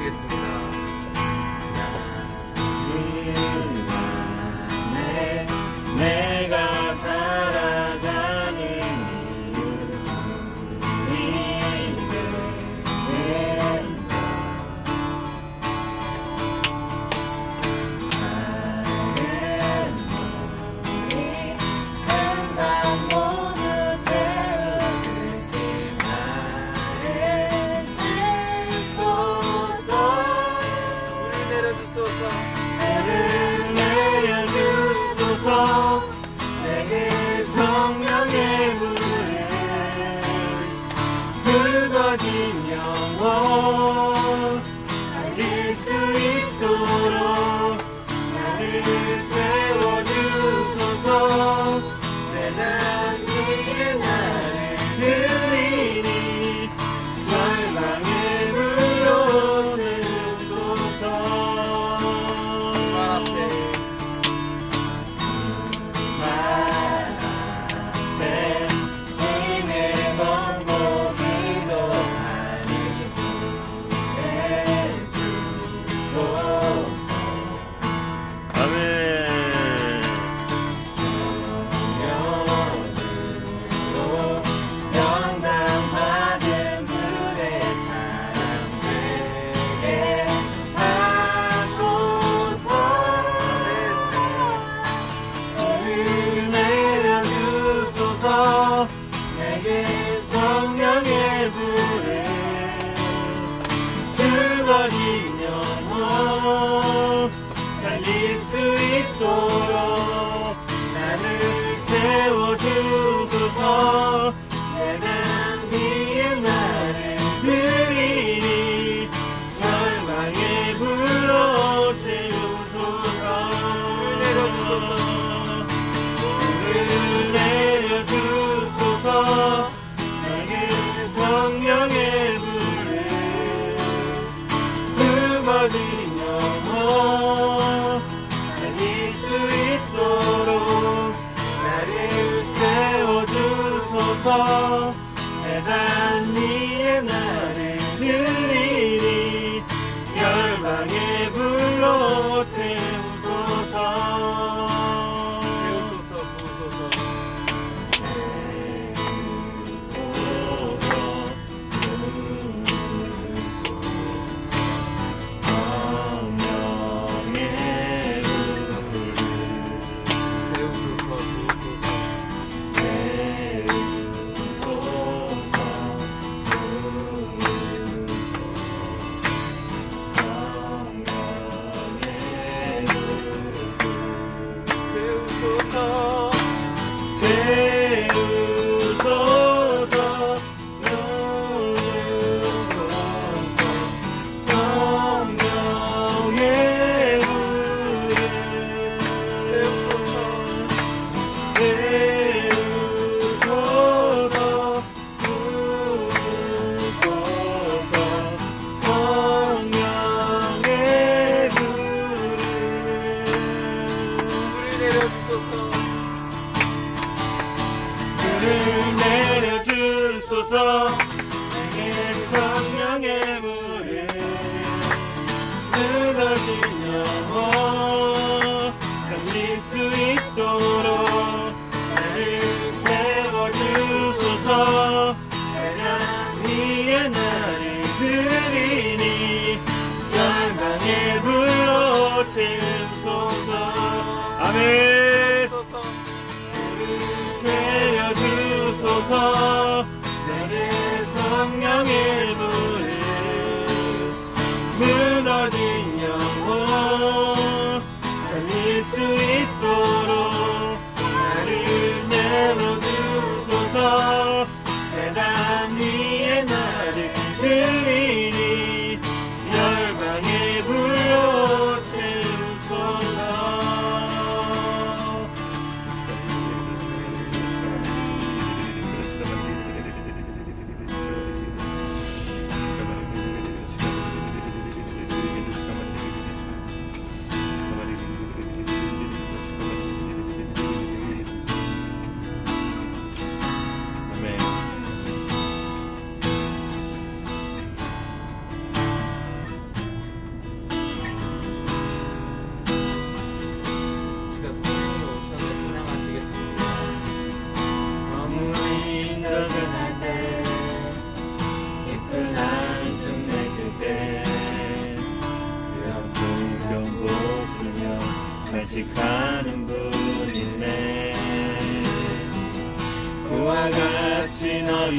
부르시겠습니다. 내가 살아가는 항상 모두 태우듯이 나를 쓰소서. 우리 내려주소서. 내려주소서. 내게 성령의 불을 죽어진 영혼 살릴 수 있도록 나를 세워주소서. 세상 위에 나를 들이니 절망의 불로 세우소서. 말 앞에 신을 걸고 기도하니 해주소서. 아멘. 성령으로 영감받은 주의 사람들에게 하소서. 불을 내려주소서. 내게 성령의 불을 죽어진 영혼 살릴 수 있도록 나를 세워주소서. 세상 위에 나를 들이니 절망의 불로 채우소서. 불을 내려주소서. 내게 성령의 불을 숨어진 영혼 살릴 수 있도록 나를 세워주소서. 세상 위에 나를 들이니 열방의 불로 채우소서. 배우소서, 부으소서. 성령의 불을 배우소서, 부으소서. 채우소서.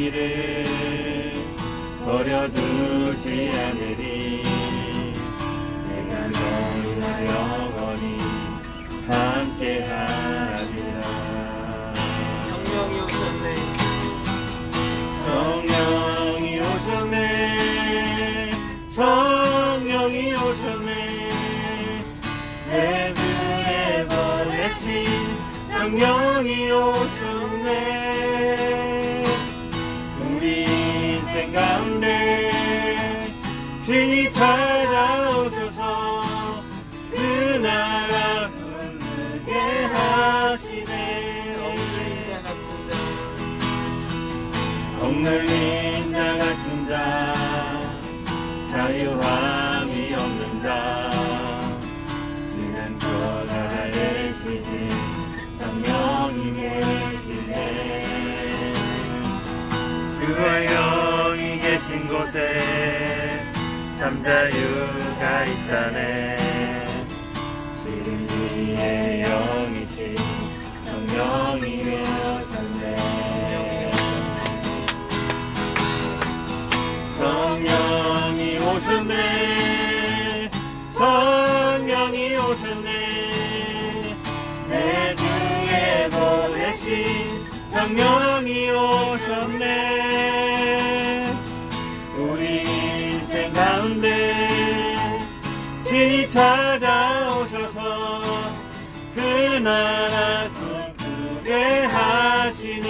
길을 버려두지 않으리. 내가 너희와 영원히 함께하리라. 성령이 오셨네. 성령이 오셨네. 성령이 오셨네. 내 주에 보내신 성령이 오셨네. 우리 인생 가운데 진이 찾아오셔서 그 나라 부르게 하시네. 억눌린 자 같은 자, 자유함이 없는 자, 지난 저 나라에 계신 성령이 계시네. 주와 영이 계신 곳에 참 자유가 있다네. 진리의 영이신 성령이 오셨네. 성령이 오셨네. 성령이 오셨네. 내 주에 보내신 성령이 오셨네. 우리 인생 가운데 신이 찾아오셔서 그 나라 꿈꾸게 하시네.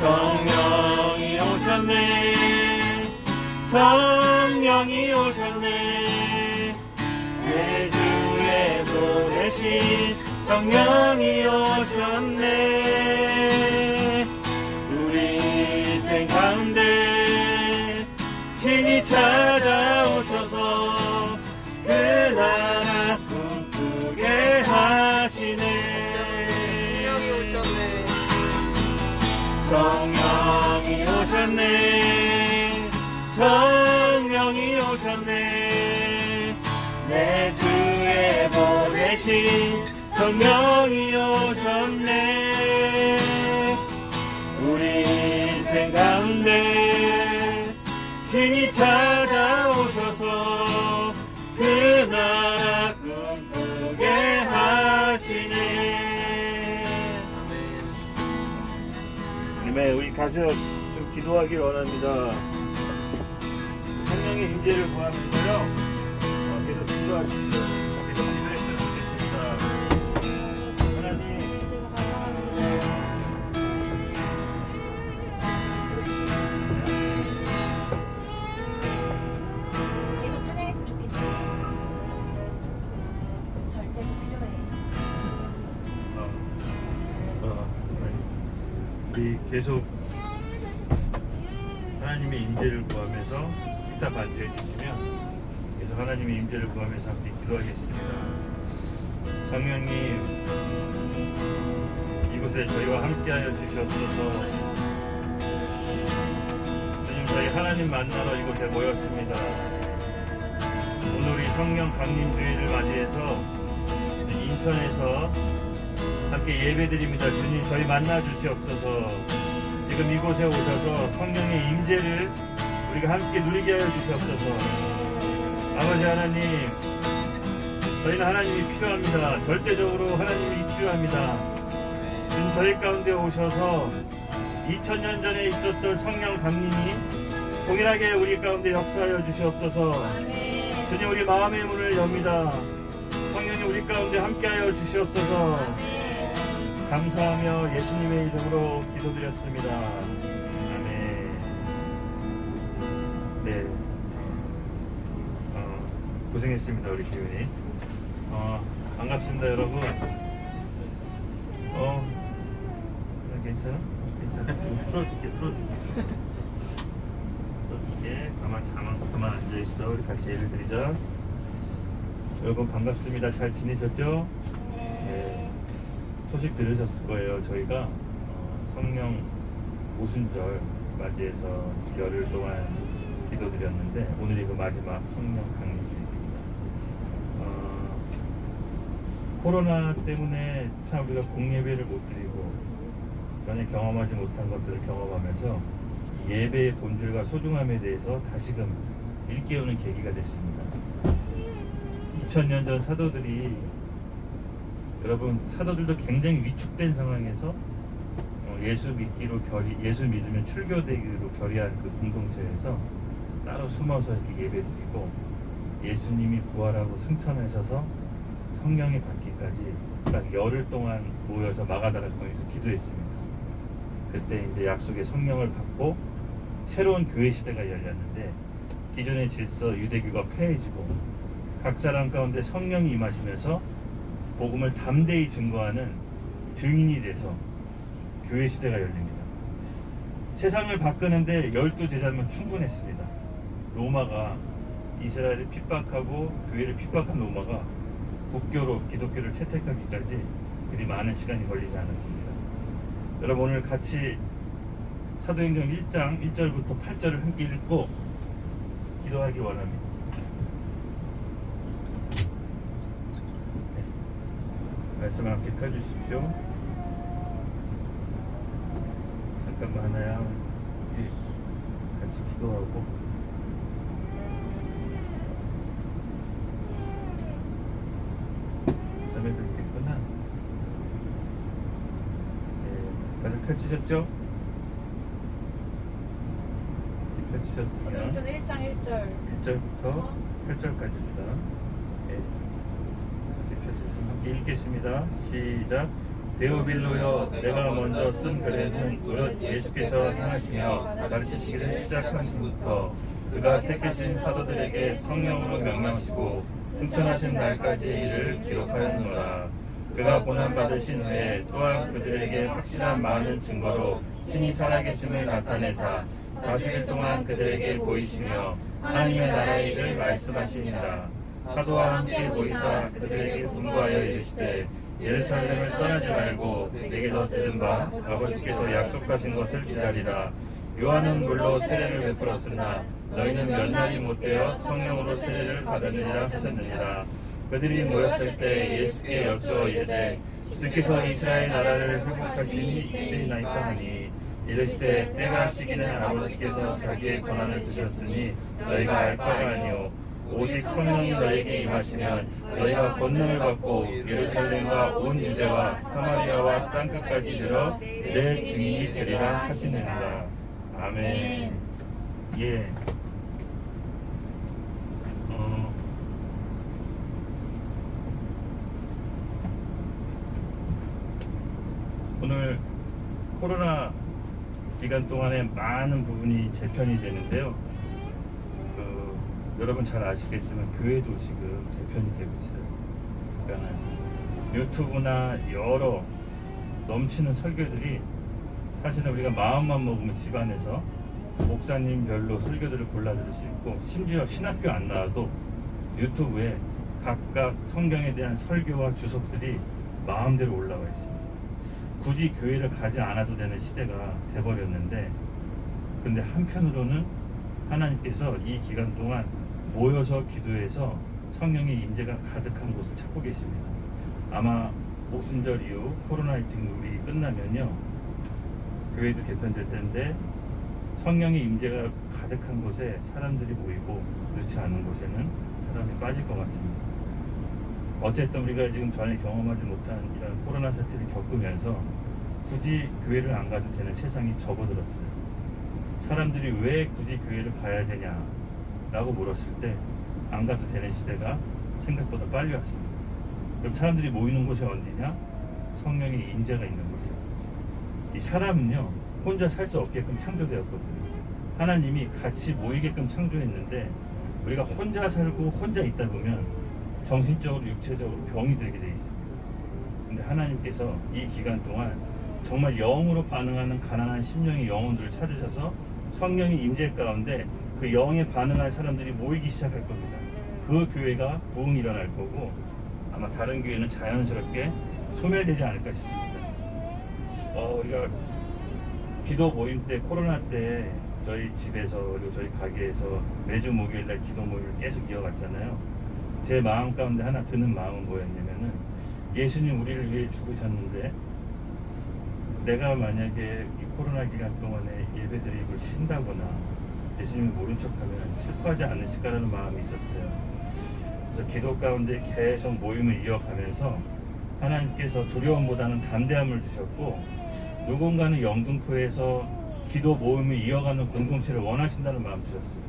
성령이 오셨네. 성령이 오셨네. 내 주에 보내신 성령이 오셨네. 우리 인생 가운데 신이 찾아오셔서 그 나라 꿈꾸게 하시네. 성령이 오셨네. 성령이 오셨네. 내 주에 보내신 성령이 오셨네. 우리 인생 가운데 신이 찾아오셔서 그 나라 꿈꾸게 하시네. 네, 우리 가서 좀 기도하길 원합니다. 성령의 임재를 구하면서요. 계속 기도하십시오. 계속 기도했으면 좋겠습니다. 하나님, 계속 찬양했으면 좋겠지. 절제가 필요해. 우리 계속 하나님의 임재를 구하면서 이따 반주해 주시면 계속 하나님의 임재를 구하면서 함께 기도하겠습니다. 성령님, 이곳에 저희와 함께하여 주시옵소서. 주님, 저희 하나님 만나러 이곳에 모였습니다. 오늘 우리 성령 강림 주일을 맞이해서 인천에서 함께 예배드립니다. 주님, 저희 만나 주시옵소서. 지금 이곳에 오셔서 성령의 임재를 우리가 함께 누리게 하여 주시옵소서. 아버지 하나님, 저희는 하나님이 필요합니다. 절대적으로 하나님이 필요합니다. 주님, 저희 가운데 오셔서 2000년 전에 있었던 성령 강림이 동일하게 우리 가운데 역사하여 주시옵소서. 주님, 우리 마음의 문을 엽니다. 성령님, 우리 가운데 함께하여 주시옵소서. 감사하며 예수님의 이름으로 기도드렸습니다. 아멘. 네. 고생했습니다, 우리 기훈이. 반갑습니다, 여러분. 괜찮아? 괜찮아. 풀어줄게. 가만 앉아있어. 우리 같이 예를 드리자. 여러분, 반갑습니다. 잘 지내셨죠? 네. 소식 들으셨을 거예요. 저희가 성령 오순절 맞이해서 열흘 동안 기도드렸는데 오늘이 그 마지막 성령 강림주일입니다. 코로나 때문에 참 우리가 공예배를 못 드리고 전에 경험하지 못한 것들을 경험하면서 예배의 본질과 소중함에 대해서 다시금 일깨우는 계기가 됐습니다. 2000년 전 사도들이, 여러분, 사도들도 굉장히 위축된 상황에서 예수 믿으면 출교되기로 결의한 그 공동체에서 따로 숨어서 이렇게 예배드리고, 예수님이 부활하고 승천하셔서 성령이 받기까지 딱 열흘 동안 모여서 마가다락방에서 기도했습니다. 그때 이제 약속의 성령을 받고 새로운 교회 시대가 열렸는데, 기존의 질서 유대교가 폐해지고 각 사람 가운데 성령이 임하시면서 복음을 담대히 증거하는 증인이 돼서 교회 시대가 열립니다. 세상을 바꾸는데 12제자면 충분했습니다. 로마가, 이스라엘을 핍박하고 교회를 핍박한 로마가 국교로 기독교를 채택하기까지 그리 많은 시간이 걸리지 않았습니다. 여러분, 오늘 같이 사도행전 1장 1절부터 8절을 함께 읽고 기도하기 원합니다. 네. 말씀 함께 펴주십시오. 잠깐만 하나야. 같이 기도하고. 자매들 있구나. 네, 다들 펼치셨죠? 펼치셨으면 사도행전 1장 1절 1절부터 8절까지입니다. 네. 같이 펼치시면 함께 읽겠습니다. 시작. 데오빌로여, 내가 먼저 쓴 글에는 무릇 예수께서 향하시며 가르치시기를 시작한 순부터 그가 택하신 사도들에게 성령으로 명령하시고 승천하신 날까지의 일을 기록하였노라. 그가 고난받으신 후에 또한 그들에게 확실한 많은 증거로 친히 살아계심을 나타내사 40일 동안 그들에게 보이시며 하나님의 나라의 일을 말씀하시니라. 사도와 함께 보이사 그들에게 분부하여 이르시되 예루살렘을 떠나지 말고 내게서 들은 바 아버지께서 약속하신 것을 기다리라. 요한은 물로 세례를 베풀었으나 너희는 몇 날이 못되어 성령으로 세례를 받으리라 하셨느니라. 그들이 모였을 때 예수께 여쭈어 이르되 주께서 이스라엘 나라를 회복하시니 이들이나이까 하니 이르시되 때가 시기는 아버지께서 자기의 권한을 두셨으니 너희가 알 바가 아니오. 오직 성령이 너희에게 임하시면 너희가 권능을 받고 예루살렘과 온 유대와 사마리아와 땅끝까지 이르러 내 증인이 되리라 하시느니라. 아멘. 예. 오늘 코로나 기간 동안에 많은 부분이 재편이 되는데요. 여러분 잘 아시겠지만 교회도 지금 재편이 되고 있어요. 그러니까 유튜브나 여러 넘치는 설교들이, 사실은 우리가 마음만 먹으면 집안에서 목사님별로 설교들을 골라 들을 수 있고, 심지어 신학교 안 나와도 유튜브에 각각 성경에 대한 설교와 주석들이 마음대로 올라와 있습니다. 굳이 교회를 가지 않아도 되는 시대가 돼버렸는데, 근데 한편으로는 하나님께서 이 기간 동안 모여서 기도해서 성령의 임재가 가득한 곳을 찾고 계십니다. 아마 오순절 이후 코로나19이 끝나면요, 교회도 개편될 텐데 성령의 임재가 가득한 곳에 사람들이 모이고 그렇지 않은 곳에는 사람이 빠질 것 같습니다. 어쨌든 우리가 지금 전에 경험하지 못한 이런 코로나 사태를 겪으면서 굳이 교회를 안 가도 되는 세상이 접어들었어요. 사람들이 왜 굳이 교회를 가야 되냐 라고 물었을 때 안 가도 되는 시대가 생각보다 빨리 왔습니다. 그럼 사람들이 모이는 곳이 어디냐? 성령의 임재가 있는 곳이에요. 이 사람은요, 혼자 살 수 없게끔 창조되었거든요. 하나님이 같이 모이게끔 창조했는데, 우리가 혼자 살고 혼자 있다 보면 정신적으로 육체적으로 병이 들게 돼 있습니다. 근데 하나님께서 이 기간 동안 정말 영으로 반응하는 가난한 심령의 영혼들을 찾으셔서 성령의 임재 가운데 그 영에 반응할 사람들이 모이기 시작할 겁니다. 그 교회가 부흥이 일어날 거고, 아마 다른 교회는 자연스럽게 소멸되지 않을까 싶습니다. 우리가 기도 모임 때, 코로나 때 저희 집에서 그리고 저희 가게에서 매주 목요일날 기도 모임을 계속 이어갔잖아요. 제 마음 가운데 하나 드는 마음은 뭐였냐면은, 예수님 우리를 위해 죽으셨는데 내가 만약에 이 코로나 기간 동안에 예배드립을 쉰다거나 예수님을 모른 척하면 슬퍼하지 않으실까라는 마음이 있었어요. 그래서 기도 가운데 계속 모임을 이어가면서 하나님께서 두려움보다는 담대함을 주셨고, 누군가는 영등포에서 기도 모임을 이어가는 공동체를 원하신다는 마음 주셨어요.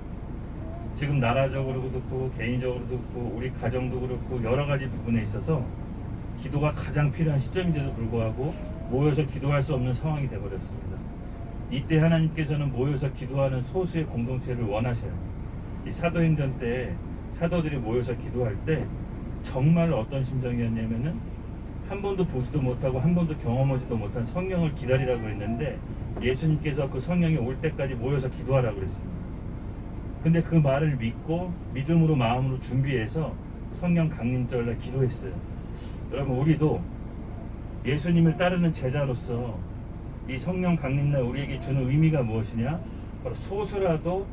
지금 나라적으로도 그렇고 개인적으로도 그렇고 우리 가정도 그렇고 여러 가지 부분에 있어서 기도가 가장 필요한 시점인데도 불구하고 모여서 기도할 수 없는 상황이 되어버렸습니다. 이때 하나님께서는 모여서 기도하는 소수의 공동체를 원하셔요. 이 사도행전 때 사도들이 모여서 기도할 때 정말 어떤 심정이었냐면은 한 번도 보지도 못하고 한 번도 경험하지도 못한 성령을 기다리라고 했는데 예수님께서 그 성령이 올 때까지 모여서 기도하라고 그랬습니다. 근데 그 말을 믿고 믿음으로 마음으로 준비해서 성령 강림절날 기도했어요. 여러분, 우리도 예수님을 따르는 제자로서 이 성령 강림날 우리에게 주는 의미가 무엇이냐? 바로 소수라도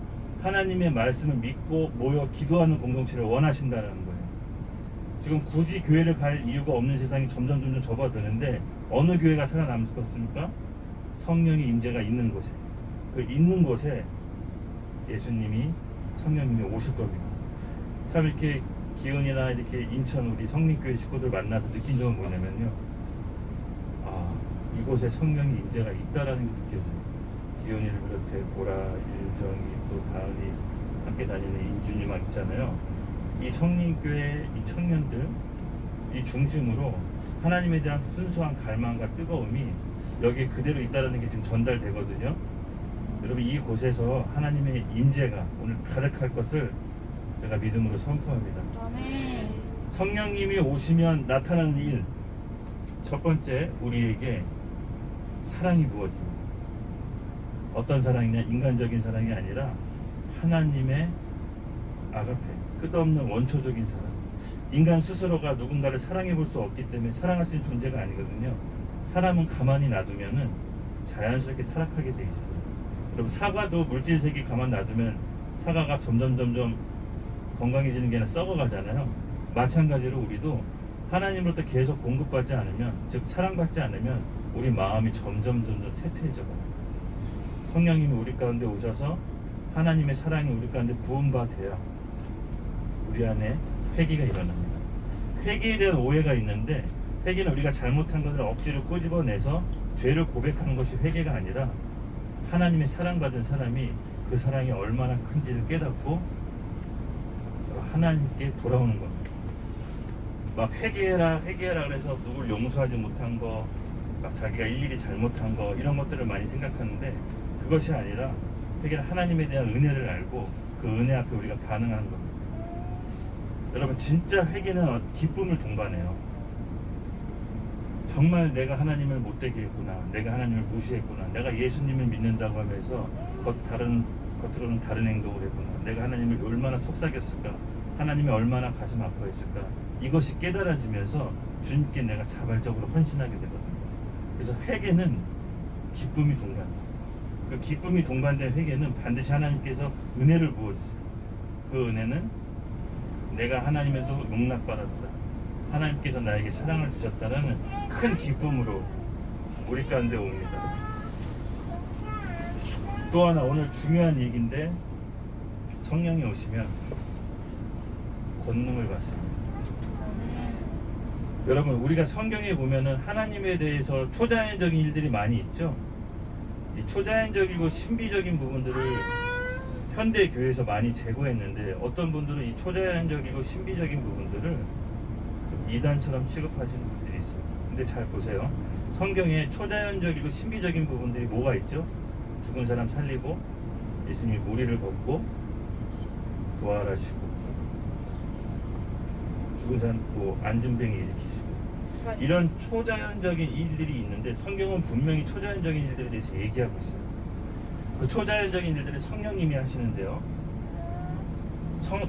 하나님의 말씀을 믿고 모여 기도하는 공동체를 원하신다는 거예요. 지금 굳이 교회를 갈 이유가 없는 세상이 점점 접어드는데 어느 교회가 살아남습니까? 성령의 임재가 있는 곳에, 그 있는 곳에 예수님이 성령님이 오실 겁니다. 참 이렇게 기은이나 이렇게 인천 우리 성림교회 식구들 만나서 느낀 점은 뭐냐면요, 이곳에 성령의 임재가 있다라는 게 느껴져요. 기은이를 비롯해 보라, 윤정이, 또 다은이 함께 다니는 인준이 막 있잖아요. 이 성림교회 이 청년들 이 중심으로 하나님에 대한 순수한 갈망과 뜨거움이 여기에 그대로 있다는 게 지금 전달되거든요. 여러분, 이곳에서 하나님의 임재가 오늘 가득할 것을 제가 믿음으로 선포합니다. 아멘. 성령님이 오시면 나타나는 일, 첫 번째, 우리에게 사랑이 부어집니다. 어떤 사랑이냐? 인간적인 사랑이 아니라 하나님의 아가페, 끝없는 원초적인 사랑. 인간 스스로가 누군가를 사랑해 볼 수 없기 때문에 사랑할 수 있는 존재가 아니거든요. 사람은 가만히 놔두면은 자연스럽게 타락하게 돼 있어요. 여러분, 사과도 물질색이 가만 놔두면 사과가 점점 건강해지는 게 아니라 썩어가잖아요. 마찬가지로 우리도 하나님으로부터 계속 공급받지 않으면, 즉 사랑받지 않으면 우리 마음이 점점 쇠퇴해져가요. 성령님이 우리 가운데 오셔서 하나님의 사랑이 우리 가운데 부음받아야 우리 안에 회개가 일어납니다. 회개에 대한 오해가 있는데, 회개는 우리가 잘못한 것을 억지로 끄집어내서 죄를 고백하는 것이 회개가 아니라 하나님의 사랑받은 사람이 그 사랑이 얼마나 큰지를 깨닫고 하나님께 돌아오는 겁니다. 막 회개해라 그래서 누굴 용서하지 못한 거, 막 자기가 일일이 잘못한 거, 이런 것들을 많이 생각하는데 그것이 아니라 회개는 하나님에 대한 은혜를 알고 그 은혜 앞에 우리가 반응하는 겁니다. 여러분, 진짜 회개는 기쁨을 동반해요. 정말 내가 하나님을 못되게 했구나, 내가 하나님을 무시했구나, 내가 예수님을 믿는다고 하면서 겉으로는 다른 행동을 했구나, 내가 하나님을 얼마나 속삭였을까, 하나님이 얼마나 가슴 아파했을까, 이것이 깨달아지면서 주님께 내가 자발적으로 헌신하게 되거든요. 그래서 회개는 기쁨이 동반돼요. 그 기쁨이 동반된 회개는 반드시 하나님께서 은혜를 부어주세요. 그 은혜는 내가 하나님에도 용납받았다, 하나님께서 나에게 사랑을 주셨다는 큰 기쁨으로 우리 가운데 옵니다. 또 하나 오늘 중요한 얘기인데, 성령이 오시면 권능을 받습니다. 여러분, 우리가 성경에 보면은 하나님에 대해서 초자연적인 일들이 많이 있죠. 이 초자연적이고 신비적인 부분들을 현대 교회에서 많이 제고했는데, 어떤 분들은 이 초자연적이고 신비적인 부분들을 이단처럼 취급하시는 분들이 있어요. 근데 잘 보세요. 성경에 초자연적이고 신비적인 부분들이 뭐가 있죠? 죽은 사람 살리고, 예수님이 무리를 걷고, 부활하시고, 죽은 사람 안진뱅이 일으키시고, 이런 초자연적인 일들이 있는데 성경은 분명히 초자연적인 일들에 대해서 얘기하고 있어요. 그 초자연적인 일들을 성령님이 하시는데요,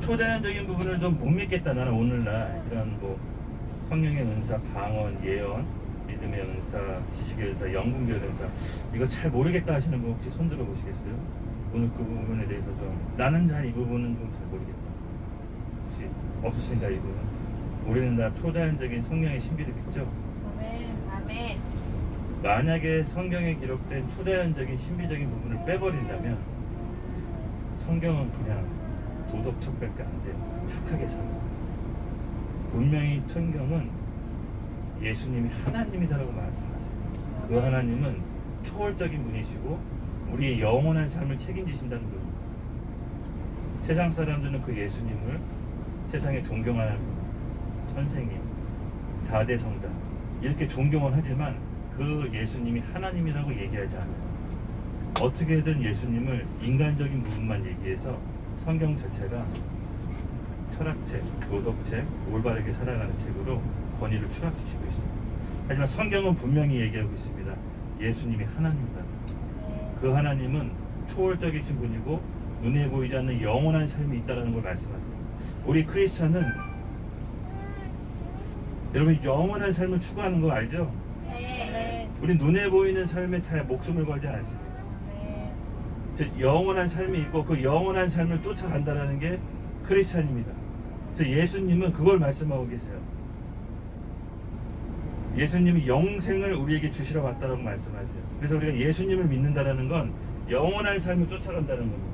초자연적인 부분을 좀 못 믿겠다, 나는 오늘날 이런 성령의 은사, 방언, 예언, 믿음의 은사, 지식의 은사, 영분별 은사, 이거 잘 모르겠다 하시는 분 혹시 손 들어 보시겠어요? 오늘 그 부분에 대해서 나는 잘 이 부분은 좀 잘 모르겠다, 혹시 없으신가? 이 부분 우리는 다 초자연적인 성령의 신비를 믿죠? 아멘. 만약에 성경에 기록된 초자연적인 신비적인 부분을 빼버린다면 성경은 그냥 도덕책밖에 안 돼요. 착하게 살아요. 분명히 성경은 예수님이 하나님이다라고 말씀하세요. 그 하나님은 초월적인 분이시고 우리의 영원한 삶을 책임지신다는 분입니다. 세상 사람들은 그 예수님을 세상에 존경하는 선생님, 4대 성자 이렇게 존경은 하지만 그 예수님이 하나님이라고 얘기하지 않아요. 어떻게든 예수님을 인간적인 부분만 얘기해서 성경 자체가 철학책, 도덕책, 올바르게 살아가는 책으로 권위를 추락시키고 있습니다. 하지만 성경은 분명히 얘기하고 있습니다. 예수님이 하나님이다. 그 하나님은 초월적이신 분이고 눈에 보이지 않는 영원한 삶이 있다는 걸 말씀하세요. 우리 크리스찬은 여러분 영원한 삶을 추구하는 거 알죠? 네. 우리 눈에 보이는 삶에 다 목숨을 걸지 않습니다. 네. 즉 영원한 삶이 있고 그 영원한 삶을 쫓아간다는 게 크리스찬입니다. 그래서 예수님은 그걸 말씀하고 계세요. 예수님이 영생을 우리에게 주시러 왔다고 말씀하세요. 그래서 우리가 예수님을 믿는다는 건 영원한 삶을 쫓아간다는 겁니다.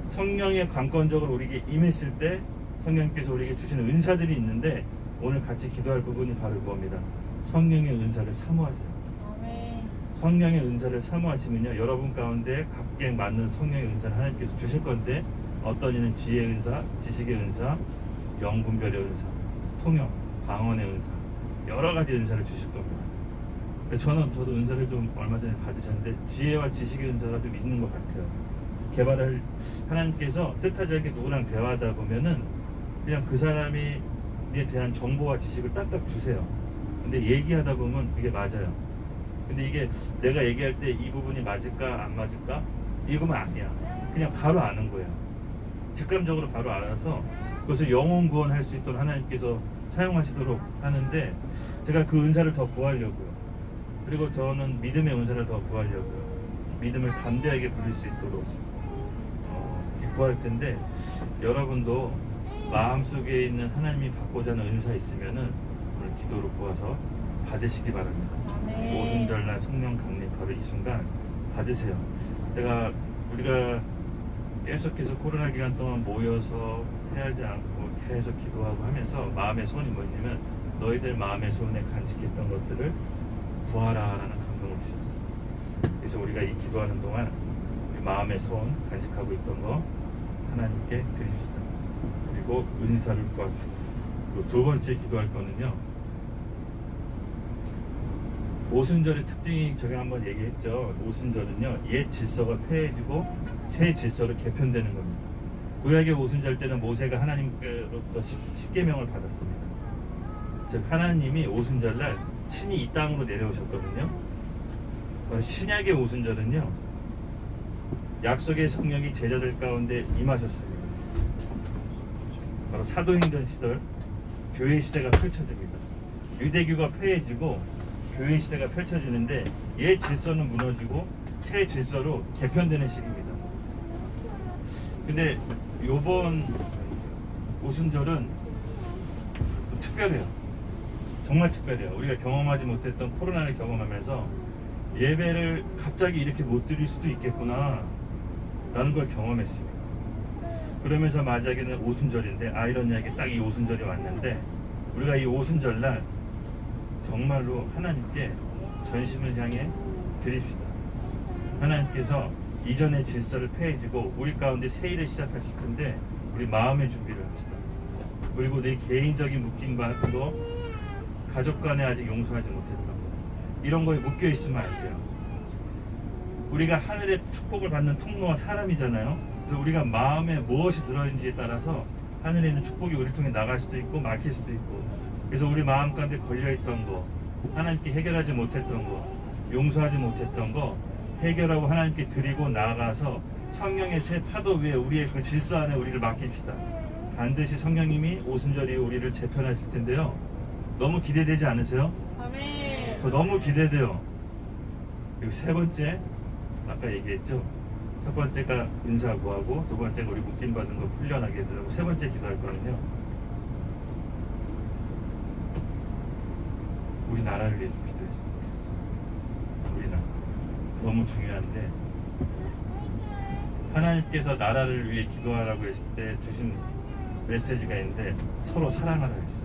성령의 관건적으로 우리에게 임했을 때 성령께서 우리에게 주시는 은사들이 있는데 오늘 같이 기도할 부분이 바로 그겁니다. 성령의 은사를 사모하세요. 성령의 은사를 사모하시면요, 여러분 가운데 각각 맞는 성령의 은사를 하나님께서 주실 건데 어떤 이는 지혜의 은사, 지식의 은사, 영분별의 은사, 통역, 방언의 은사, 여러 가지 은사를 주실 겁니다. 저도 은사를 좀 얼마 전에 받으셨는데 지혜와 지식의 은사가 좀 있는 것 같아요. 개발을 하나님께서 뜻하지 않게 누구랑 대화하다 보면은 그냥 그 사람에 대한 정보와 지식을 딱딱 주세요. 근데 얘기하다 보면 그게 맞아요. 근데 이게 내가 얘기할 때 이 부분이 맞을까 안 맞을까 이거면 아니야. 그냥 바로 아는 거예요. 직감적으로 바로 알아서 그것을 영혼 구원할 수 있도록 하나님께서 사용하시도록 하는데 제가 그 은사를 더 구하려고요. 그리고 저는 믿음의 은사를 더 구하려고요. 믿음을 담대하게 부릴 수 있도록 구할 텐데 여러분도 마음속에 있는 하나님이 받고자 하는 은사 있으면은 오늘 기도로 구해서 받으시기 바랍니다. 오순절날 성령 강림 바로 이 순간 받으세요. 우리가 계속해서 코로나 기간 동안 모여서 해야지 않고 계속 기도하고 하면서 마음의 소원이 뭐냐면 너희들 마음의 소원에 간직했던 것들을 구하라라는 감동을 주셨어요. 그래서 우리가 이 기도하는 동안 우리 마음의 소원 간직하고 있던 거 하나님께 드립시다. 그리고 은사를 구합시다. 그리고 두 번째 기도할 거는요, 오순절의 특징이 제가 한번 얘기했죠. 오순절은요, 옛 질서가 폐해지고 새 질서로 개편되는 겁니다. 구약의 오순절 때는 모세가 하나님께로부터 십계명을 받았습니다. 즉 하나님이 오순절날 친히 이 땅으로 내려오셨거든요. 신약의 오순절은요, 약속의 성령이 제자들 가운데 임하셨습니다. 바로 사도행전 시절 교회 시대가 펼쳐집니다. 유대교가 폐해지고 교회 시대가 펼쳐지는데 옛 질서는 무너지고 새 질서로 개편되는 시기입니다. 근데 요번 오순절은 특별해요. 정말 특별해요. 우리가 경험하지 못했던 코로나를 경험하면서 예배를 갑자기 이렇게 못 드릴 수도 있겠구나 라는 걸 경험했습니다. 그러면서 맞이하기는 오순절인데 아이러니하게 딱 이 오순절이 왔는데 우리가 이 오순절날 정말로 하나님께 전심을 향해 드립시다. 하나님께서 이전의 질서를 폐해지고 우리 가운데 새 일을 시작하실 텐데 우리 마음의 준비를 합시다. 그리고 내 개인적인 묶임 같은 거, 가족 간에 아직 용서하지 못했던 거, 이런 거에 묶여 있으면 안 돼요. 우리가 하늘의 축복을 받는 통로와 사람이잖아요. 그래서 우리가 마음에 무엇이 들어있는지에 따라서 하늘에 있는 축복이 우리 통해 나갈 수도 있고 막힐 수도 있고, 그래서 우리 마음 가운데 걸려있던 거, 하나님께 해결하지 못했던 거, 용서하지 못했던 거 해결하고 하나님께 드리고 나아가서 성령의 새 파도 위에 우리의 그 질서 안에 우리를 맡깁시다. 반드시 성령님이 오순절 이후에 우리를 재편하실 텐데요. 너무 기대되지 않으세요? 아멘. 저 너무 기대돼요. 그리고 세 번째, 아까 얘기했죠. 첫 번째가 은사 구하고, 두 번째가 우리 묶임 받은 거 훈련하게 되고, 세 번째 기도할 거는요, 우리 나라를 위해 좀 기도했습니다. 너무 중요한데, 하나님께서 나라를 위해 기도하라고 했을 때 주신 메시지가 있는데 서로 사랑하라 했어요.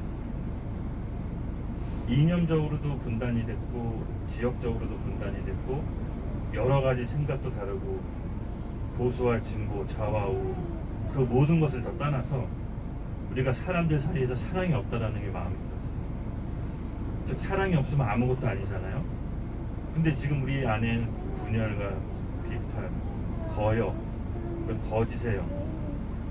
이념적으로도 분단이 됐고 지역적으로도 분단이 됐고 여러 가지 생각도 다르고 보수와 진보, 좌와 우, 그 모든 것을 다 떠나서 우리가 사람들 사이에서 사랑이 없다라는 게 마음이 들었어요. 즉 사랑이 없으면 아무것도 아니잖아요. 근데 지금 우리 안에는 분열과 비판, 거역, 거짓이에요.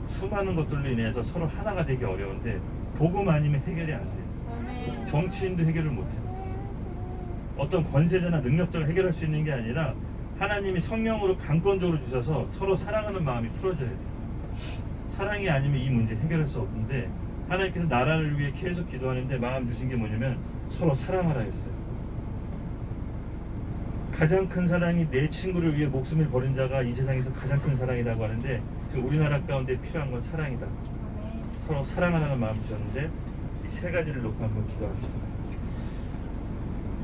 수많은 것들로 인해서 서로 하나가 되기 어려운데 복음 아니면 해결이 안 돼요. 아멘. 정치인도 해결을 못해요. 어떤 권세자나 능력자가 해결할 수 있는 게 아니라 하나님이 성령으로 강권적으로 주셔서 서로 사랑하는 마음이 풀어져야 돼요. 사랑이 아니면 이 문제 해결할 수 없는데 하나님께서 나라를 위해 계속 기도하는데 마음 주신 게 뭐냐면 서로 사랑하라 했어요. 가장 큰 사랑이 내 친구를 위해 목숨을 버린 자가 이 세상에서 가장 큰 사랑이라고 하는데 지금 우리나라 가운데 필요한 건 사랑이다. 아멘. 서로 사랑하라는 마음 주셨는데 이 세 가지를 놓고 한번 기도합시다.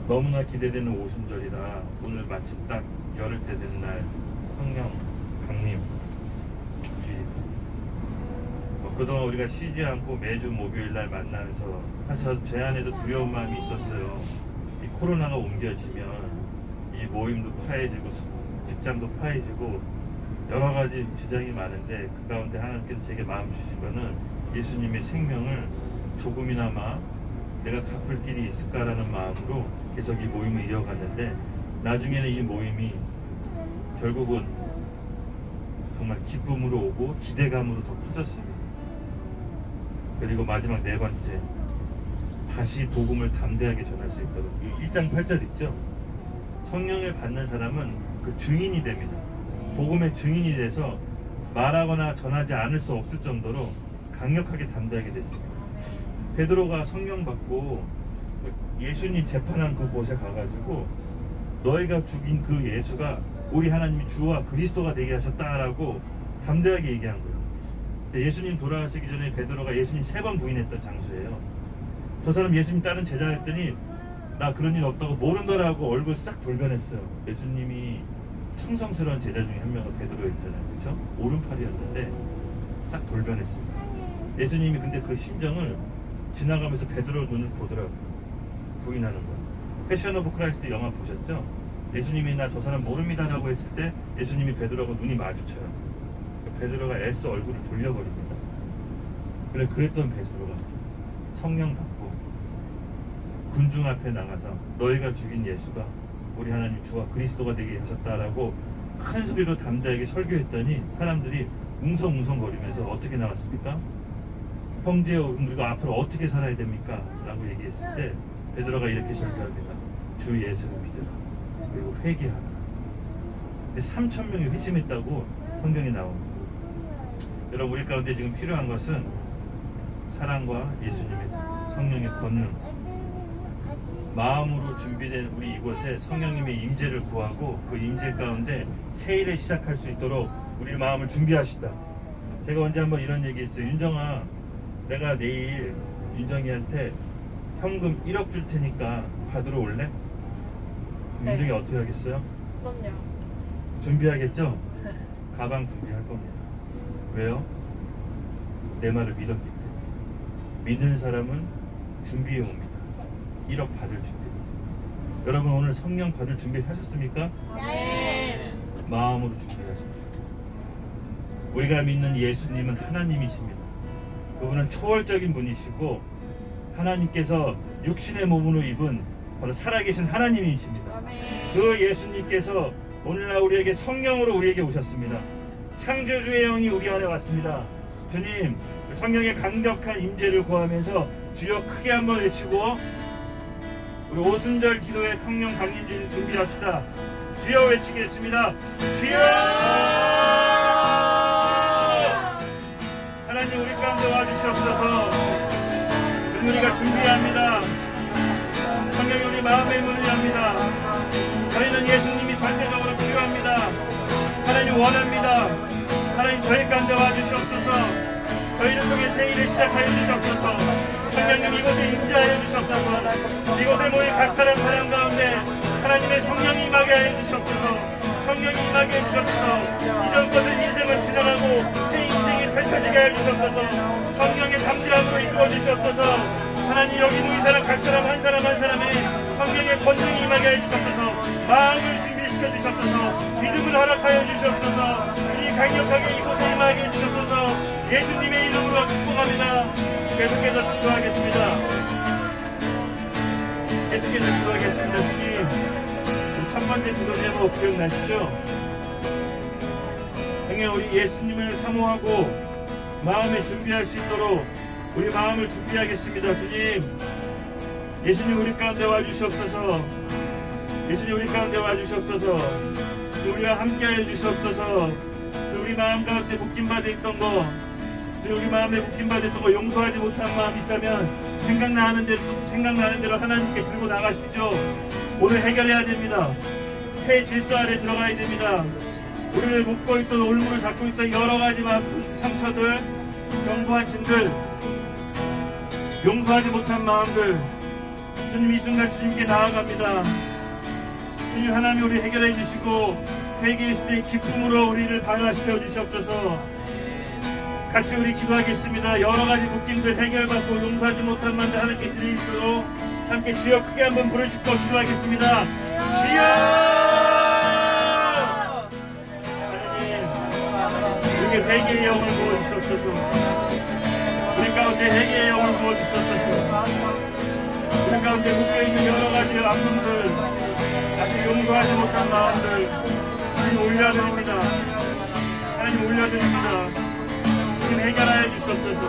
너무나 기대되는 오순절이라 오늘 마침 딱 열흘째 된 날 성령 강림 주일. 그동안 우리가 쉬지 않고 매주 목요일 날 만나면서 사실 제 안에도 두려운 마음이 있었어요. 이 코로나가 옮겨지면 이 모임도 파해지고 직장도 파해지고 여러 가지 지장이 많은데 그 가운데 하나님께서 제게 마음 주신 거는 예수님의 생명을 조금이나마 내가 갚을 길이 있을까라는 마음으로 계속 이 모임을 이어갔는데 나중에는 이 모임이 결국은 정말 기쁨으로 오고 기대감으로 더 커졌습니다. 그리고 마지막 네 번째, 다시 복음을 담대하게 전할 수 있도록 1장 8절 있죠? 성령을 받는 사람은 그 증인이 됩니다. 복음의 증인이 돼서 말하거나 전하지 않을 수 없을 정도로 강력하게 담대하게 됐습니다. 베드로가 성령 받고 예수님 재판한 그곳에 가가지고 너희가 죽인 그 예수가 우리 하나님이 주와 그리스도가 되게 하셨다라고 담대하게 얘기한 거예요. 예수님 돌아가시기 전에 베드로가 예수님 3번 부인했던 장소예요. 저 사람 예수님 다른 제자였더니 나 그런 일 없다고 모른다라고 얼굴 싹 돌변했어요. 예수님이 충성스러운 제자 중에 한 명은 베드로였잖아요. 그렇죠? 오른팔이었는데 싹 돌변했습니다. 예수님이 근데 그 심정을 지나가면서 베드로 눈을 보더라고요. 부인하는 거예요. 패션 오브 크라이스트 영화 보셨죠? 예수님이 나 저 사람 모릅니다라고 했을 때 예수님이 베드로하고 눈이 마주쳐요. 베드로가 애써 얼굴을 돌려버립니다. 그랬던 베드로가 성령 받고 군중 앞에 나가서 너희가 죽인 예수가 우리 하나님 주와 그리스도가 되게 하셨다라고 큰 소리로 담대하게 설교했더니 사람들이 웅성웅성거리면서 어떻게 나왔습니까? 형제 우리가 앞으로 어떻게 살아야 됩니까? 라고 얘기했을 때 베드로가 이렇게 설교합니다. 주 예수를 믿으라. 그리고 회개하라. 3,000명이 회심했다고 성경에 나옵니다. 여러분 우리 가운데 지금 필요한 것은 사랑과 예수님의 성령의 권능, 마음으로 준비된 우리 이곳에 성령님의 임재를 구하고 그 임재 가운데 새 일을 시작할 수 있도록 우리 마음을 준비하시다. 제가 언제 한번 이런 얘기 했어요. 윤정아, 내가 내일 윤정이한테 현금 1억 줄 테니까 받으러 올래? 네. 윤정이 어떻게 하겠어요? 그럼요. 준비하겠죠? 가방 준비할 겁니다. 왜요? 내 말을 믿었기 때문에. 믿는 사람은 준비해 옵니다. 1억 받을 준비. 여러분 오늘 성령 받을 준비 하셨습니까? 네. 마음으로 준비하십시오. 우리가 믿는 예수님은 하나님이십니다. 그분은 초월적인 분이시고 하나님께서 육신의 몸으로 입은 바로 살아계신 하나님이십니다. 아멘. 그 예수님께서 오늘날 우리에게 성령으로 우리에게 오셨습니다. 창조주의 영이 우리 안에 왔습니다. 주님, 성령의 강력한 임재를 구하면서 주여 크게 한번 외치고 우리 오순절 기도의 성령 강림 준비합시다. 주여 외치겠습니다. 주여! 하나님 우리 가운데 와주시옵소서. 주님 우리가 준비합니다. 성령이 우리 마음의 문을 엽니다. 저희는 예수님이 절대적으로 필요합니다. 하나님 원합니다. 하나님 저희 가운데 와주시옵소서. 저희를 통해 새 일을 시작하여 주시옵소서. 성령님 이곳에 임재하여 주시옵소서. 이곳에 모인 각 사람 가운데 하나님의 성령이 임하게 하여 주시옵소서. 성령이 임하게 해 주시옵소서. 이전 것은 인생은 지나가고 새 인생이 펼쳐지게 해 주시옵소서. 성령의 담대함으로 이끌어 주시옵소서. 하나님 여기 모인 사람 각 사람 한 사람 한 사람의 성령의 권능이 임하게 해 주시옵소서. 마음을 준비시켜 주시옵소서. 믿음을 허락하여 주시옵소서. 주님 강력하게 이곳에 임하게 해 주시옵소서. 예수님의 이름으로 축복합니다. 계속해서 기도하겠습니다. 계속해서 기도하겠습니다. 주님, 첫 번째 기도 제목 기억나시죠? 행여 우리 예수님을 사모하고 마음에 준비할 수 있도록 우리 마음을 준비하겠습니다. 주님, 예수님 우리 가운데 와주시옵소서. 예수님 우리 가운데 와주시옵소서. 우리와 함께하여 주시옵소서. 우리 마음 가운데 묶임받아 있던 거, 우리 마음에 묶임받아 있던 거, 용서하지 못한 마음이 있다면 생각나는 대로 하나님께 들고 나가십시오. 오늘 해결해야 됩니다. 새 질서 아래 들어가야 됩니다. 우리를 묶고 있던, 올무를 잡고 있던 여러 가지 상처들, 견고한 짐들, 용서하지 못한 마음들, 주님 이 순간 주님께 나아갑니다. 주님 하나님 우리 해결해 주시고 회개했을 때 기쁨으로 우리를 발화시켜 주시옵소서. 같이 우리 기도하겠습니다. 여러 가지 묶임들 해결받고 용서하지 못한 마음들 하나님께 드리시도록 함께 주여 크게 한번 부르시고 기도하겠습니다. 주여! 하나님, 우리에게 회개의 영을 부어주시옵소서. 우리 가운데 회개의 영을 부어주시옵소서. 우리 가운데 묶여있는 여러 가지 아픔들, 아직 용서하지 못한 마음들 주님 올려드립니다. 하나님 올려드립니다. 주님 해결하여 주시옵소서.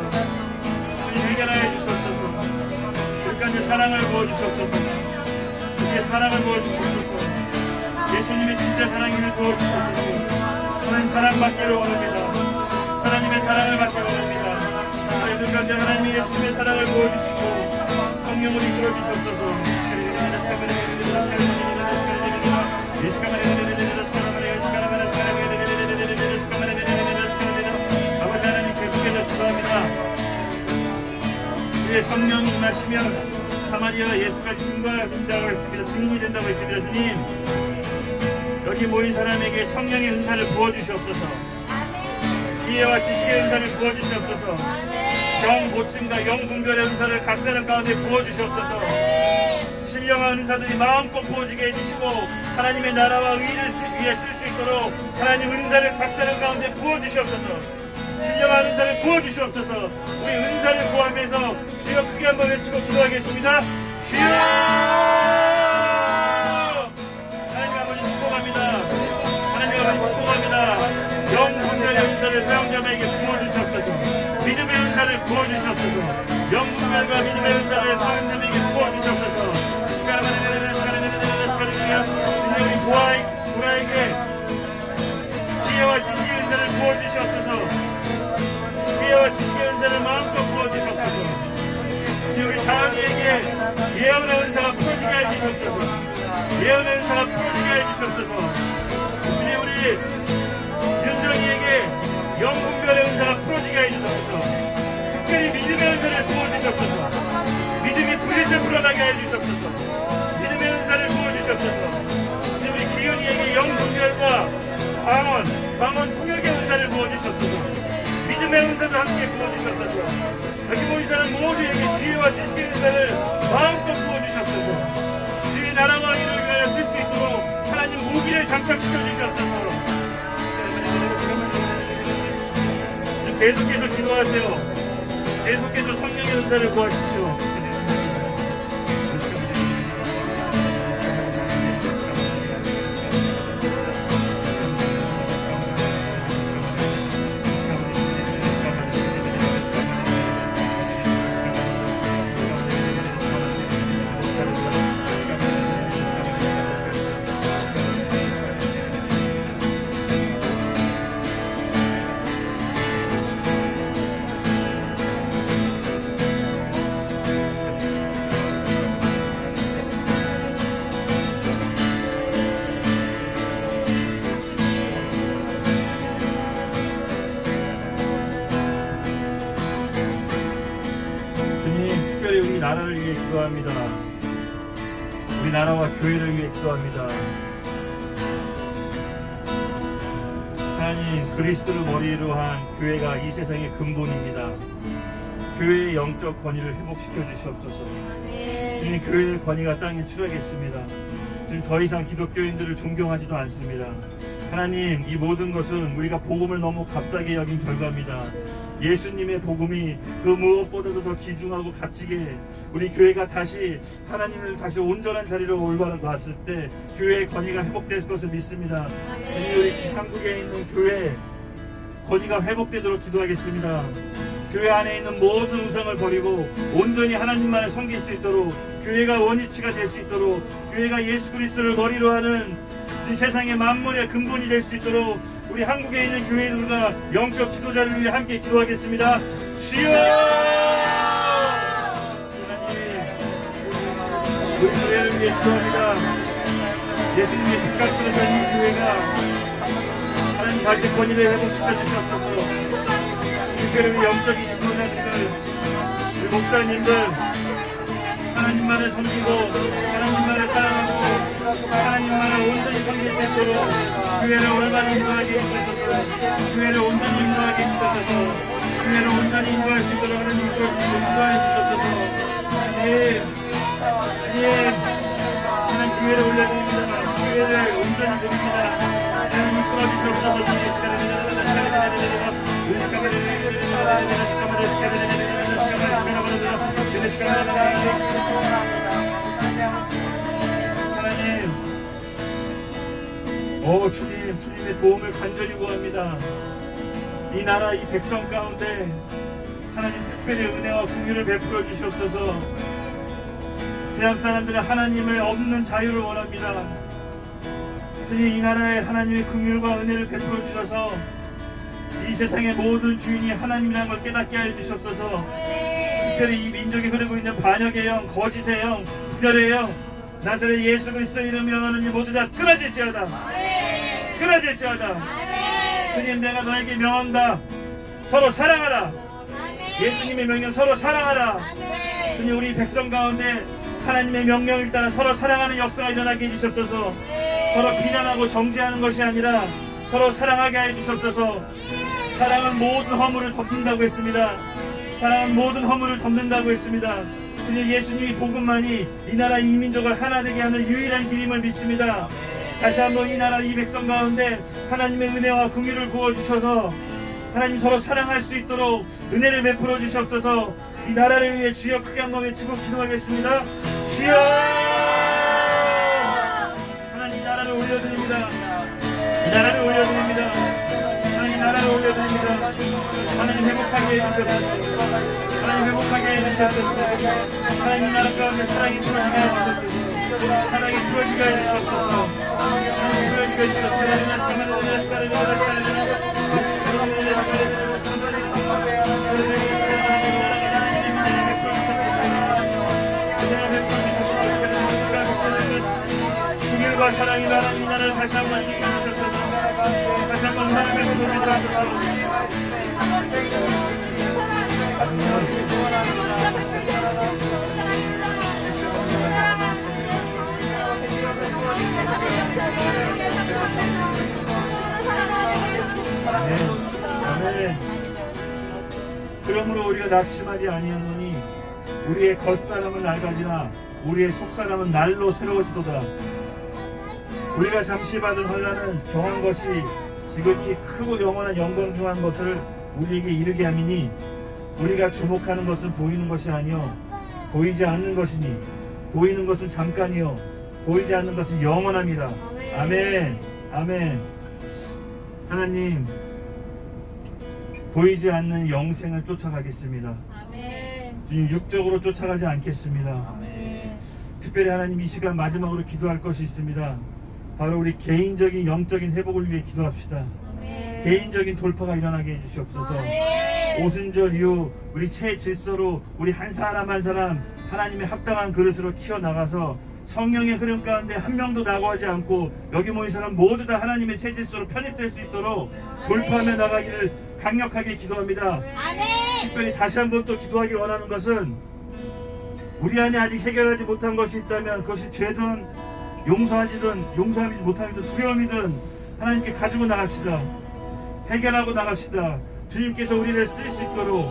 주님 해결하여 주시옵소서. 우리까지 사랑을 부어주시옵소서. 우리의 사랑을 부어주시옵소서. 예수님의 진짜 사랑을 부어주시옵소서. 저는 사랑받기를 원합니다. 하나님의 사랑을 받기를 원합니다. 저희들 가운데 하나님의 예수님의 사랑을 부어주시고 성령을 이끌어 주시옵소서. 아버지 하나님 계속해서 기도합니다. 우리의 성령이 임하시면 사마리아 예수까지 증거된다고 했습니다. 증인이 된다고 했습니다. 주님, 여기 모인 사람에게 성령의 은사를 부어주시옵소서. 지혜와 지식의 은사를 부어주시옵소서. 영 고침과 영 분별의 은사를 각 사람 가운데 부어주시옵소서. 신령한 은사들이 마음껏 부어지게 해주시고 하나님의 나라와 의를 위해 쓸 수 있도록 하나님 은사를 각 사람 가운데 부어주시옵소서. 신령한 은사를 부어주시옵소서. 우리 은사를 구하면서 주여 크게 한번 외치고 기도하겠습니다. 주여! 하나님 아버지 축복합니다. 하나님 아버지 축복합니다. 영 분별의 은사를 사용자에게 부어주시옵소서. 믿음의 은사를 부어주시옵소서. 영 분별과 믿음의 은사를 사용자에게 부어주시옵소서. 우리 보라에게 지혜와 지식의 은사를 부어주시옵소서. 지혜와 지식의 은사를 마음껏 부어주시옵소서. 우리 다은이에게 예언의 은사가 풀어지게 해주시옵소서. 예언의 은사가 풀어지게 해주시옵소서. 우리 윤정이에게 영분별의 은사가 풀어지게 해주시옵소서. 특별히 믿음의 은사를 부어주시옵소서. 믿음이 불일체 불어나게 해주시옵소서. 믿음의 은사를 부어주시옵소서. 우리 기현이에게 영분별과 방언 통역의 은사를 부어주시옵소서. 믿음의 은사도 함께 부어주시옵소서. 여기 모인 사람 모두에게 지혜와 지식의 은사를 마음껏 부어주시옵소서. 주의 나라와 의를 위하여 쓸 수 있도록 하나님 무기를 장착시켜 주시옵소서. 계속해서 기도하세요. 계속해서 성령의 은사를 구하십시오. 나라를 위해 기도합니다. 우리 우리 나라와 교회를 위해 기도합니다. 하나님, 그리스도를 머리로 한 교회가 이 세상의 근본입니다. 교회의 영적 권위를 회복시켜 주시옵소서. 주님, 교회의 권위가 땅에 추락했습니다. 주님, 더 이상 기독교인들을 존경하지도 않습니다. 하나님, 이 모든 것은 우리가 복음을 너무 값싸게 여긴 결과입니다. 예수님의 복음이 그 무엇보다도 더 귀중하고 값지게 우리 교회가 다시 하나님을 다시 온전한 자리로 올라왔을 때 교회의 권위가 회복될 것을 믿습니다. 주님, 우리 한국에 있는 교회 권위가 회복되도록 기도하겠습니다. 교회 안에 있는 모든 우상을 버리고 온전히 하나님만을 섬길 수 있도록, 교회가 원위치가 될 수 있도록, 교회가 예수 그리스도를 머리로 하는 세상의 만물의 근본이 될 수 있도록 우리 한국에 있는 교회들과 영적 지도자를 위해 함께 기도하겠습니다. 주여! 하나님, 우리 교회를 위해 기도합니다. 예수님의 빛같은 이 교회가 하나님 다시 권위를 회복시켜 주시옵소서. 이 교회를 위해 영적인 지도자들, 우리 목사님들 하나님만을 섬기고 하나님만을 사랑하고 하나님만을 온전히 섬길 수 있도록 교회를 올바로 인도하게 해주셔서, 교회를 온전히 인도하게 해주셔서, 교회를 온전히 인도할 수 있도록 하나님 인도해 주셔서, 하나님 교회를 올려드립니다. 교회를 온전히 드립니다. 하나님 이끌어 주시옵소서. 이 시간에 하나님, 주님의 도움을 간절히 구합니다. 이 나라, 이 백성 가운데 하나님 특별히 은혜와 긍휼을 베풀어 주시옵소서. 대학 사람들은 하나님을 없는 자유를 원합니다. 주님, 이 나라에 하나님의 긍휼과 은혜를 베풀어 주셔서 이 세상의 모든 주인이 하나님이라는 걸 깨닫게 하여 주시옵소서. 특별히 이 민족에 흐르고 있는 반역의 영, 거짓의 영, 분열의 영, 나사렛 예수 그리스도 이름 명하는 이 모두 다 끊어질지어다. 끊어질지어다. 주님, 내가 너에게 명한다. 서로 사랑하라. 예수님의 명령, 서로 사랑하라. 주님, 우리 백성 가운데 하나님의 명령을 따라 서로 사랑하는 역사가 일어나게 해주셨소서. 서로 비난하고 정죄하는 것이 아니라 서로 사랑하게 해주셨소서. 사랑은 모든 허물을 덮는다고 했습니다. 사랑은 모든 허물을 덮는다고 했습니다. 주님, 예수님이 복음만이 이 나라 이 민족을 하나 되게 하는 유일한 길임을 믿습니다. 다시 한번 이 나라 이 백성 가운데 하나님의 은혜와 긍휼을 부어주셔서 하나님 서로 사랑할 수 있도록 은혜를 베풀어 주시옵소서. 이 나라를 위해 주여 크게 한번 외치고 기도하겠습니다. 주여! 하나님, 이 나라를 올려드립니다. 이 나라를 올려드립니다. 하나님, 이 나라를 올려드립니다. 하나님, 행복하게 해주시옵소서. 하나님, 행복하게 해주시옵소서. 하나님, 이 나라 가운데 사랑이 풀어지게 해주시옵소서. 사랑이 풀어지게 해주시옵소서. 하나님, 풀어지게 해주시옵소서. 긍휼과 사랑이 나라는 이 나라를 다시 한번 이끌어주셔서 다시 한번 사랑을 보여주셔서 아멘. 그러므로 우리가 낙심하지 아니하노니 우리의 겉사람은 낡아지나 우리의 속사람은 날로 새로워지도다. 우리가 잠시 받은 환난은 정한 것이 지극히 크고 영원한 영광 중한 것을 우리에게 이르게 함이니 우리가 주목하는 것은 보이는 것이 아니요 보이지 않는 것이니 보이는 것은 잠깐이요 보이지 않는 것은 영원합니다. 아멘. 아멘. 하나님, 보이지 않는 영생을 쫓아가겠습니다. 주님, 육적으로 쫓아가지 않겠습니다. 특별히 하나님, 이 시간 마지막으로 기도할 것이 있습니다. 바로 우리 개인적인 영적인 회복을 위해 기도합시다. 개인적인 돌파가 일어나게 해주시옵소서. 오순절 이후 우리 새 질서로 우리 한 사람 한 사람 하나님의 합당한 그릇으로 키워나가서 성령의 흐름 가운데 한 명도 낙오하지 않고 여기 모인 사람 모두 다 하나님의 새 질서로 편입될 수 있도록 돌파하며 나가기를 강력하게 기도합니다. 특별히 다시 한번 또 기도하기 원하는 것은 우리 안에 아직 해결하지 못한 것이 있다면 그것이 죄든 용서하지 못함이든 두려움이든 하나님께 가지고 나갑시다. 해결하고 나갑시다. 주님께서 우리를 쓸 수 있도록,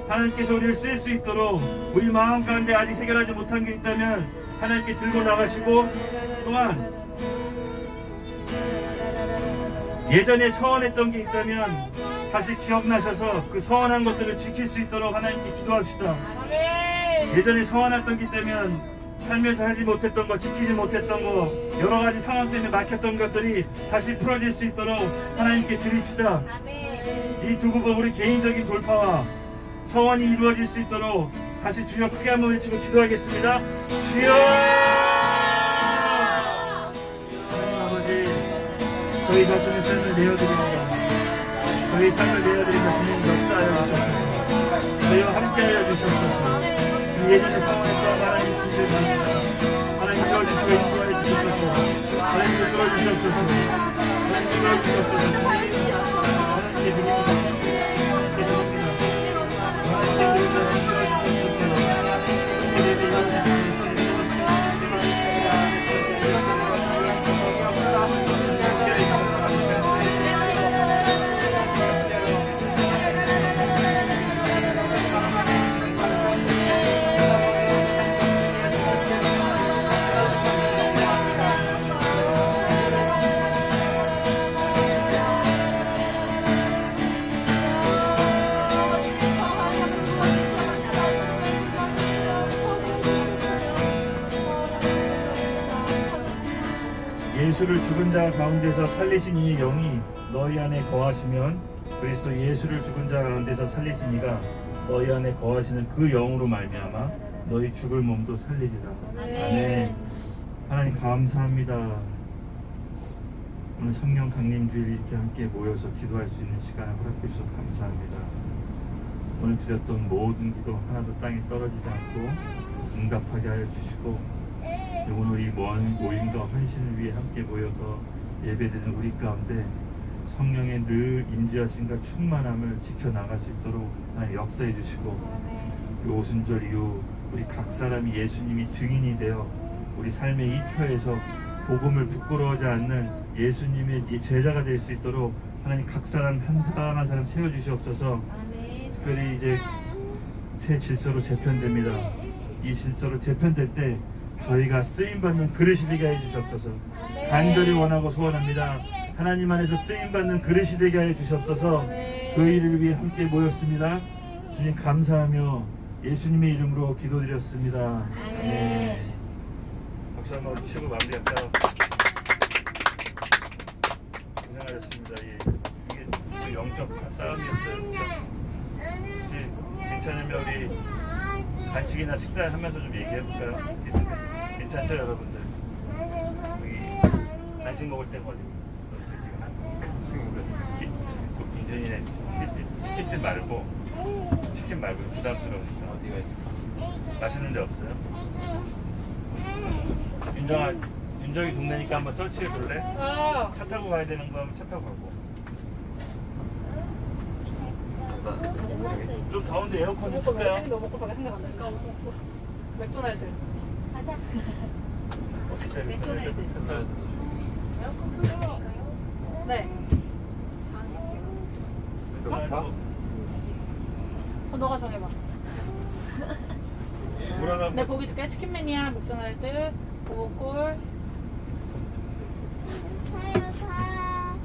하나님께서 우리를 쓸 수 있도록 우리 마음 가운데 아직 해결하지 못한 게 있다면 하나님께 들고 나가시고, 또한 예전에 서원했던 게 있다면 다시 기억나셔서 그 서원한 것들을 지킬 수 있도록 하나님께 기도합시다. 예전에 서원했던 게 있다면 살면서 하지 못했던 거, 지키지 못했던 거, 여러 가지 상황 때문에 막혔던 것들이 다시 풀어질 수 있도록 하나님께 드립시다. 이 두 부분 우리 개인적인 돌파와 서원이 이루어질 수 있도록 다시 주여 크게 한번 외치고 기도하겠습니다. 주여! 하나님 아버지, 저희 자신의 삶을 내어드립니다. 저희 삶을 내어드리며 주님 역사하여 주셔서 저희와 함께하여 주셔서 예전에 상황에서 하나님 주시옵소서. 하나님 들어주시고 인도하여 주셔서 하나님 들어주셨소서. 하나님 들어주셨소서. 하나님께 드립니다. 하나님께 드립니다. 하나님께 예수를 죽은 자 가운데서 살리신 이의 영이 너희 안에 거하시면 그리스도 예수를 죽은 자 가운데서 살리신 이가 너희 안에 거하시는 그 영으로 말미암아 너희 죽을 몸도 살리리라. 아멘. 하나님 감사합니다. 오늘 성령 강림주일 이렇게 함께 모여서 기도할 수 있는 시간을 허락해 주셔서 감사합니다. 오늘 드렸던 모든 기도 하나도 땅에 떨어지지 않고 응답하게 하여 주시고, 오늘 이 모임과 헌신을 위해 함께 모여서 예배드리는 우리 가운데 성령의 늘 임재하심과 충만함을 지켜나갈 수 있도록 하나님 역사해 주시고, 이 오순절 이후 우리 각 사람이 예수님이 증인이 되어 우리 삶의 이 처에서 복음을 부끄러워하지 않는 예수님의 이 제자가 될 수 있도록 하나님 각 사람 한 사람 한 사람 세워주시옵소서. 특별히 이제 새 질서로 재편됩니다. 이 질서로 재편될 때 저희가 쓰임받는 그릇이 되게 해주시옵소서. 간절히 원하고 소원합니다. 하나님 안에서 쓰임받는 그릇이 되게 해주시옵소서. 그 일을 위해 함께 모였습니다. 주님 감사하며 예수님의 이름으로 기도드렸습니다. 네. 박수 한번 치고 마무리할까요? 고생하셨습니다. 이게 그 영적 싸움이었어요. 혹시 괜찮으면 우리 간식이나 식사하면서 좀 얘기해볼까요? 괜찮죠 여러분들? 여기 간식 먹을 때가 어디? 간식 먹을 때 인준이네 치킨 말고 부담스러우니까 어디가 있을까? 맛있는 데 없어요? 윤정이 동네니까 한번 설치해 볼래? 차 타고 가야 되는 거 하면 차 타고 가고. 좀 더운데 에어컨 좀 틀까요? 생이 너무 먹고 가게 생각 안 나니까 맥도날드. 어디 있어요? 맥도날드. 에어컨 켜줄까요? 네. 너가 정해봐. 돌아가고. 내 보기 줄게. 치킨매니아, 맥도날드, 오골.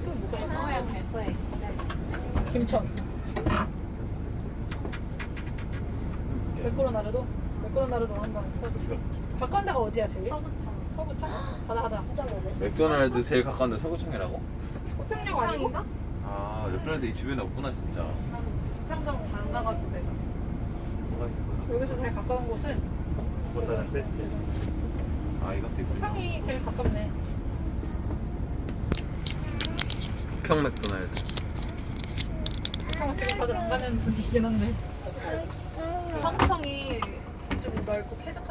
또 뭐가 있나? 갈 김천. 맥도날드도? 맥도날드도 한번 써주세요. 가까운 데가 어디야 제일? 서구청? 가다. 진짜 멀네. 맥도날드 제일 가까운 데 서구청이라고? 호평역 아니고? 아 맥도날드 이 주변에 없구나 진짜. 평점 잘 가가지고 내가. 뭐가 있어? 여기서 제일 가까운 곳은 보다는 뺐지. 아 이것도 있구나. 호평이 제일 가깝네. 평 맥도날드. 호평은 지금 다들 안 가는 분위기긴 한데. 서구청이 좀 넓고 쾌적한